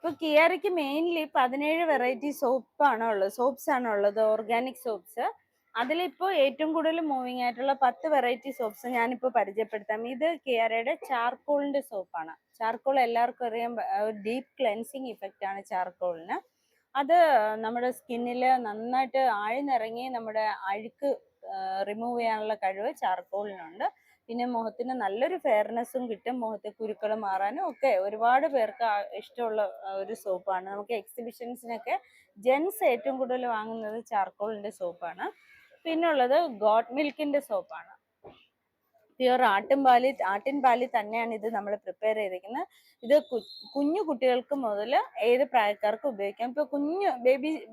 ഇപ്പൊ കിയാരയ്ക്ക് mainly 17 variety soaps ആണ് ഉള്ളത്, ഓർഗാനിക് സോപ്സ്. അതിലിപ്പോ ഏറ്റവും കൂടുതൽ മൂവിങ് ആയിട്ടുള്ള 10 വെറൈറ്റി സോപ്സ് ഞാനിപ്പോ പരിചയപ്പെടുത്താം. ഇത് കിയാരയുടെ ചാർക്കോളിന്റെ സോപ്പാണ്. ചാർക്കോൾ എല്ലാവർക്കും അറിയാം, ഡീപ്പ് ക്ലെൻസിങ് ഇഫക്റ്റ് ആണ് ചാർക്കോളിന്. അത് നമ്മുടെ സ്കിന്നിൽ നന്നായിട്ട് ആഴ്ന്നിറങ്ങി നമ്മുടെ അഴുക്ക് റിമൂവ് ചെയ്യാനുള്ള കഴിവ് ചാർക്കോളിനുണ്ട്. പിന്നെ മുഖത്തിന് നല്ലൊരു ഫെയർനെസ്സും കിട്ടും, മുഖത്തെ കുരുക്കൾ മാറാനും ഒക്കെ ഒരുപാട് പേർക്ക് ഇഷ്ടമുള്ള ഒരു സോപ്പാണ്. നമുക്ക് എക്സിബിഷൻസിനൊക്കെ ജെൻസ് ഏറ്റവും കൂടുതൽ വാങ്ങുന്നത് ചാർക്കോളിന്റെ സോപ്പാണ്. പിന്നുള്ളത് ഗോട്ട് മിൽക്കിന്റെ സോപ്പാണ്. പ്യുവർ ആട്ടിൻ പാലിൽ തന്നെയാണ് ഇത് നമ്മൾ പ്രിപ്പയർ ചെയ്തിരിക്കുന്നത്. ഇത് കുഞ്ഞു കുട്ടികൾക്ക് മുതൽ ഏത് പ്രായക്കാർക്കും ഉപയോഗിക്കാം. ഇപ്പൊ കുഞ്ഞു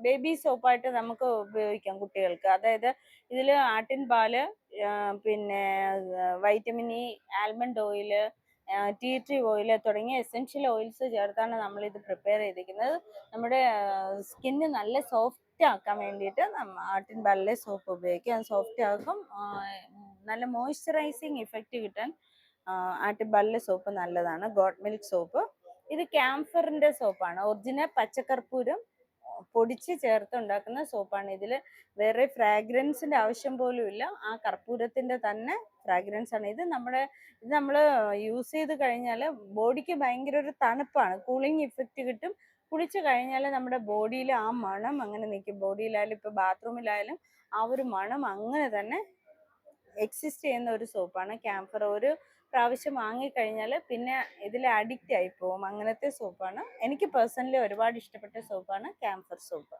ബേബി സോപ്പായിട്ട് നമുക്ക് ഉപയോഗിക്കാം കുട്ടികൾക്ക്. അതായത് ഇതിൽ ആട്ടിൻ പാല്, പിന്നെ vitamin E, almond oil, tea tree oil തുടങ്ങിയ എസെൻഷ്യൽ ഓയിൽസ് ചേർത്താണ് നമ്മൾ ഇത് പ്രിപ്പയർ ചെയ്തിരിക്കുന്നത്. നമ്മുടെ സ്കിന്ന് നല്ല സോഫ്റ്റ് ആക്കാൻ വേണ്ടിയിട്ട് ആട്ടിൻ പാലിലെ സോപ്പ് ഉപയോഗിക്കാം. സോഫ്റ്റ് ആക്കും, നല്ല മോയ്സ്ചറൈസിങ് ഇഫക്റ്റ് കിട്ടാൻ ആട്ടിൻ പാലിലെ സോപ്പ് നല്ലതാണ്. Got milk soap. ഇത് ക്യാംഫറിന്റെ സോപ്പാണ്. ഒറിജിനൽ പച്ചക്കർപ്പൂരം പൊടിച്ച് ചേർത്ത് ഉണ്ടാക്കുന്ന സോപ്പാണ്. ഇതിൽ വേറെ ഫ്രാഗ്രൻസിന്റെ ആവശ്യം പോലും ഇല്ല, ആ കർപ്പൂരത്തിന്റെ തന്നെ ഫ്രാഗ്രൻസ് ആണ്. ഇത് നമ്മൾ യൂസ് ചെയ്ത് കഴിഞ്ഞാൽ ബോഡിക്ക് ഭയങ്കര ഒരു തണുപ്പാണ്, കൂളിംഗ് ഇഫക്റ്റ് കിട്ടും. കുളിച്ചു കഴിഞ്ഞാൽ നമ്മുടെ ബോഡിയിൽ ആ മണം അങ്ങനെ നിൽക്കും. ബോഡിയിലായാലും ഇപ്പൊ ബാത്റൂമിലായാലും ആ ഒരു മണം അങ്ങനെ തന്നെ എക്സിസ്റ്റ് ചെയ്യുന്ന ഒരു സോപ്പാണ് ക്യാംഫർ. ഒരു പ്രാവശ്യം വാങ്ങിക്കഴിഞ്ഞാൽ പിന്നെ ഇതിൽ അഡിക്റ്റ് ആയി പോകും, അങ്ങനത്തെ സോപ്പാണ്. എനിക്ക് പേഴ്സണലി ഒരുപാട് ഇഷ്ടപ്പെട്ട സോപ്പാണ് ക്യാംഫർ സോപ്പ്.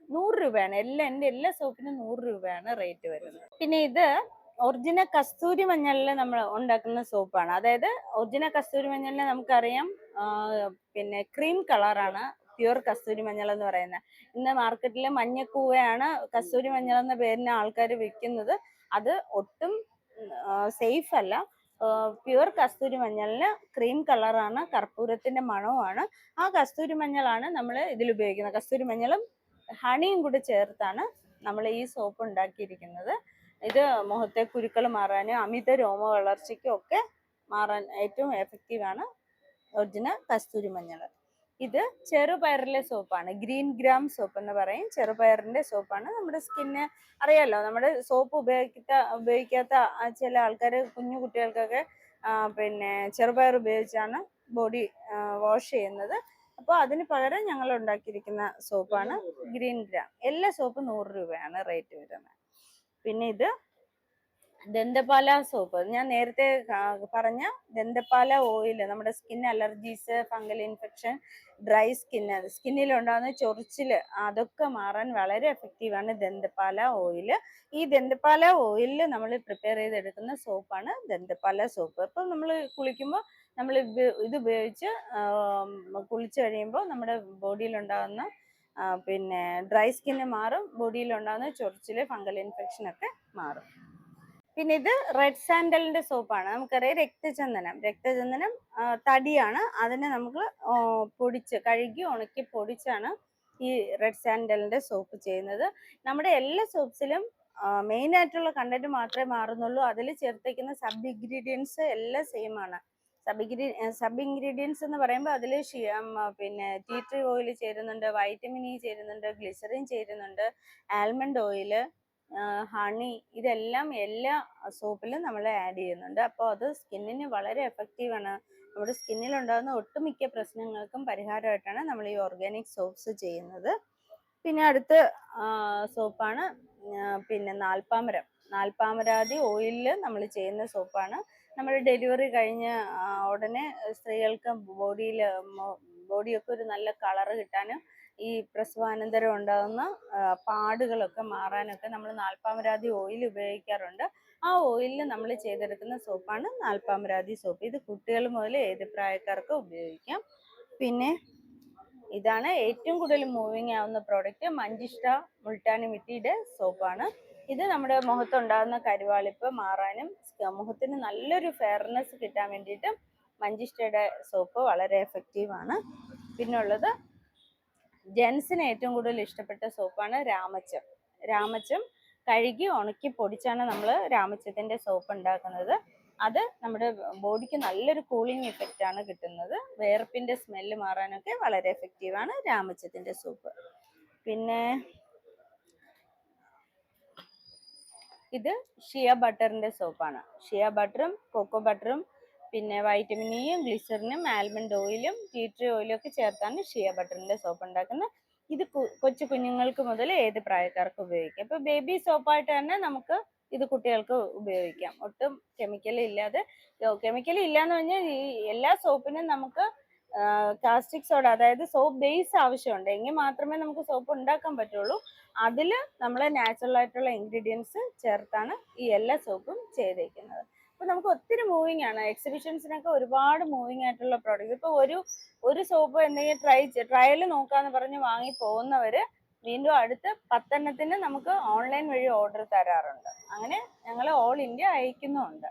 100 രൂപയാണ് എൻ്റെ എല്ലാ സോപ്പിനും 100 രൂപയാണ് റേറ്റ് വരുന്നത്. പിന്നെ ഇത് ഒറിജിനൽ കസ്തൂരി മഞ്ഞളിൽ നമ്മൾ ഉണ്ടാക്കുന്ന സോപ്പാണ്. അതായത് ഒറിജിനൽ കസ്തൂരി മഞ്ഞളിനെ നമുക്കറിയാം, പിന്നെ ക്രീം കളറാണ് പ്യുവർ കസ്തൂരി മഞ്ഞൾ എന്ന് പറയുന്നത്. ഇന്ന് മാർക്കറ്റിലെ മഞ്ഞക്കൂവയാണ് കസ്തൂരി മഞ്ഞൾ എന്ന പേരിന് ആൾക്കാർ വിൽക്കുന്നത്. അത് ഒട്ടും സേഫ് അല്ല. പ്യുവർ കസ്തൂരി മഞ്ഞളിന് ക്രീം കളറാണ്, കർപ്പൂരത്തിന്റെ മണവുമാണ്. ആ കസ്തൂരി മഞ്ഞളാണ് നമ്മൾ ഇതിൽ ഉപയോഗിക്കുന്നത്. കസ്തൂരി മഞ്ഞളും ഹണിയും കൂടി ചേർത്താണ് നമ്മൾ ഈ സോപ്പ് ഉണ്ടാക്കിയിരിക്കുന്നത്. ഇത് മുഖത്തെ കുരുക്കൾ മാറാനും അമിത രോമ വളർച്ചയ്ക്കും ഒക്കെ മാറാൻ ഏറ്റവും എഫക്റ്റീവാണ് ഒറിജിനൽ കസ്തൂരി മഞ്ഞൾ. ഇത് ചെറുപയറിലെ സോപ്പാണ്, ഗ്രീൻ ഗ്രാം സോപ്പ് എന്ന് പറയും. ചെറുപയറിന്റെ സോപ്പാണ്. നമ്മുടെ സ്കിന്ന് അറിയാലോ, നമ്മുടെ സോപ്പ് ഉപയോഗിക്കാത്ത ചില ആൾക്കാർ, കുഞ്ഞു കുട്ടികൾക്കൊക്കെ പിന്നെ ചെറുപയർ ഉപയോഗിച്ചാണ് ബോഡി വാഷ് ചെയ്യുന്നത്. അപ്പോൾ അതിന് പകരം ഞങ്ങൾ ഉണ്ടാക്കിയിരിക്കുന്ന സോപ്പാണ് ഗ്രീൻ ഗ്രാം. എല്ലാ സോപ്പും 100 രൂപയാണ് റേറ്റ് വരുന്നത്. പിന്നെ ഇത് ദന്തപാല സോപ്പ്. ഞാൻ നേരത്തെ പറഞ്ഞ ദന്തപാല ഓയിൽ, നമ്മുടെ skin allergies, fungal infection, dry സ്കിന്നിൽ ഉണ്ടാകുന്ന ചൊറിച്ചില് അതൊക്കെ മാറാൻ വളരെ എഫക്റ്റീവാണ് ദന്തപാല ഓയിൽ. ഈ ദന്തപാല ഓയിലിൽ നമ്മൾ പ്രിപ്പയർ ചെയ്തെടുക്കുന്ന സോപ്പാണ് ദന്തപാല സോപ്പ്. ഇപ്പം നമ്മൾ കുളിക്കുമ്പോൾ നമ്മൾ ഇത് ഉപയോഗിച്ച് കുളിച്ചു കഴിയുമ്പോൾ നമ്മുടെ ബോഡിയിൽ ഉണ്ടാകുന്ന പിന്നെ ഡ്രൈ സ്കിന്ന് മാറും, ബോഡിയിൽ ഉണ്ടാകുന്ന ചൊറിച്ചില്, ഫംഗൽ ഇൻഫെക്ഷൻ ഒക്കെ മാറും. പിന്നെ ഇത് റെഡ് സാൻഡലിന്റെ സോപ്പാണ്. നമുക്കറിയാം രക്തചന്ദനം തടിയാണ്. അതിനെ നമുക്ക് കഴുകി ഉണക്കി പൊടിച്ചാണ് ഈ റെഡ് സാൻഡലിന്റെ സോപ്പ് ചെയ്യുന്നത്. നമ്മുടെ എല്ലാ സോപ്സിലും മെയിൻ ആയിട്ടുള്ള കണ്ടന്റ് മാത്രമേ മാറുന്നുള്ളൂ. അതിൽ ചേർത്തേക്കുന്ന സബ് ഇൻഗ്രീഡിയൻസ് എല്ലാം സെയിം ആണ്. സബ് ഇൻഗ്രീഡിയൻസ് എന്ന് പറയുമ്പോൾ അതിൽ പിന്നെ ടീ ട്രീ ഓയിൽ ചേരുന്നുണ്ട്, വൈറ്റമിൻ ഇ ചേരുന്നുണ്ട്, ഗ്ലിസറിൻ ചേരുന്നുണ്ട്, ആൽമണ്ട് ഓയില്, ഹണി, ഇതെല്ലാം എല്ലാ സോപ്പിലും നമ്മൾ ആഡ് ചെയ്യുന്നുണ്ട്. അപ്പോൾ അത് സ്കിന്നിന് വളരെ എഫക്റ്റീവാണ്. നമ്മുടെ സ്കിന്നിൽ ഉണ്ടാകുന്ന ഒട്ടുമിക്ക പ്രശ്നങ്ങൾക്കും പരിഹാരമായിട്ടാണ് നമ്മൾ ഈ ഓർഗാനിക് സോപ്സ് ചെയ്യുന്നത്. പിന്നെ അടുത്ത സോപ്പാണ് പിന്നെ നാൽപ്പാമരാതി ഓയിലിൽ നമ്മൾ ചെയ്യുന്ന സോപ്പാണ്. നമ്മൾ ഡെലിവറി കഴിഞ്ഞ ഉടനെ സ്ത്രീകൾക്ക് ബോഡിയൊക്കെ ഒരു നല്ല കളറ് കിട്ടാനും ഈ പ്രസവാനന്തരം ഉണ്ടാകുന്ന പാടുകളൊക്കെ മാറാനൊക്കെ നമ്മൾ നാൽപ്പാമരാതി ഓയിൽ ഉപയോഗിക്കാറുണ്ട്. ആ ഓയിലിൽ നമ്മൾ ചെയ്തെടുക്കുന്ന സോപ്പാണ് നാൽപ്പാമരാതി സോപ്പ്. ഇത് കുട്ടികൾ മുതൽ ഏത് പ്രായക്കാർക്കും ഉപയോഗിക്കാം. പിന്നെ ഇതാണ് ഏറ്റവും കൂടുതൽ മൂവിങ് ആവുന്ന പ്രോഡക്റ്റ്, മഞ്ചിഷ്ട മുൾട്ടാനി മിട്ടിയുടെ സോപ്പാണ്. ഇത് നമ്മുടെ മുഖത്തുണ്ടാകുന്ന കരുവാളിപ്പ് മാറാനും മുഖത്തിന് നല്ലൊരു ഫെയർനെസ് കിട്ടാൻ വേണ്ടിയിട്ട് മഞ്ചിഷ്ടയുടെ സോപ്പ് വളരെ എഫക്റ്റീവാണ്. പിന്നുള്ളത് ജെൻസിന് ഏറ്റവും കൂടുതൽ ഇഷ്ടപ്പെട്ട സോപ്പാണ് രാമച്ചം കഴുകി ഉണക്കി പൊടിച്ചാണ് നമ്മൾ രാമച്ചത്തിന്റെ സോപ്പ് ഉണ്ടാക്കുന്നത്. അത് നമ്മുടെ ബോഡിക്ക് നല്ലൊരു കൂളിംഗ് ഇഫക്റ്റ് ആണ് കിട്ടുന്നത്. വേർപ്പിന്റെ സ്മെല്ല് മാറാനൊക്കെ വളരെ എഫക്റ്റീവാണ് രാമച്ചത്തിന്റെ സൂപ്പ്. പിന്നെ ഇത് ഷിയ ബട്ടറിന്റെ സോപ്പാണ്. ഷിയ ബട്ടറും കൊക്കോ ബട്ടറും പിന്നെ വൈറ്റമിൻ ഇയും ഗ്ലിസറിനും ആൽമണ്ട് ഓയിലും ടീ ട്രീ ഓയിലും ഒക്കെ ചേർത്താണ് ഷിയ ബട്ടറിന്റെ സോപ്പ് ഉണ്ടാക്കുന്നത്. ഇത് കൊച്ചു കുഞ്ഞുങ്ങൾക്ക് മുതൽ ഏത് പ്രായക്കാർക്കും ഉപയോഗിക്കാം. ഇപ്പൊ ബേബി സോപ്പായിട്ട് തന്നെ നമുക്ക് ഇത് കുട്ടികൾക്ക് ഉപയോഗിക്കാം. ഒട്ടും കെമിക്കൽ ഇല്ലാതെ. കെമിക്കൽ ഇല്ലാന്ന് പറഞ്ഞാൽ ഈ എല്ലാ സോപ്പിനും നമുക്ക് കാസ്റ്റിക് സോഡ, അതായത് സോപ്പ് ബേസ് ആവശ്യമുണ്ട്. എങ്കിൽ മാത്രമേ നമുക്ക് സോപ്പ് ഉണ്ടാക്കാൻ പറ്റുള്ളൂ. അതിൽ നമ്മൾ നാച്ചുറൽ ആയിട്ടുള്ള ഇൻഗ്രീഡിയൻസ് ചേർത്താണ് ഈ എല്ലാ സോപ്പും ചെയ്തേക്കുന്നത്. അപ്പൊ നമുക്ക് ഒത്തിരി മൂവിങ് ആണ്. എക്സിബിഷൻസിനൊക്കെ ഒരുപാട് മൂവിങ് ആയിട്ടുള്ള പ്രോഡക്റ്റ്. ഇപ്പൊ ഒരു സോപ്പ് എന്തെങ്കിലും ട്രയൽ നോക്കാന്ന് പറഞ്ഞ് വാങ്ങി പോകുന്നവര് വീണ്ടും അടുത്ത് 10 എണ്ണത്തിന് നമുക്ക് ഓൺലൈൻ വഴി ഓർഡർ തരാറുണ്ട്. അങ്ങനെ ഞങ്ങൾ ഓൾ ഇന്ത്യ അയക്കുന്നുമുണ്ട്.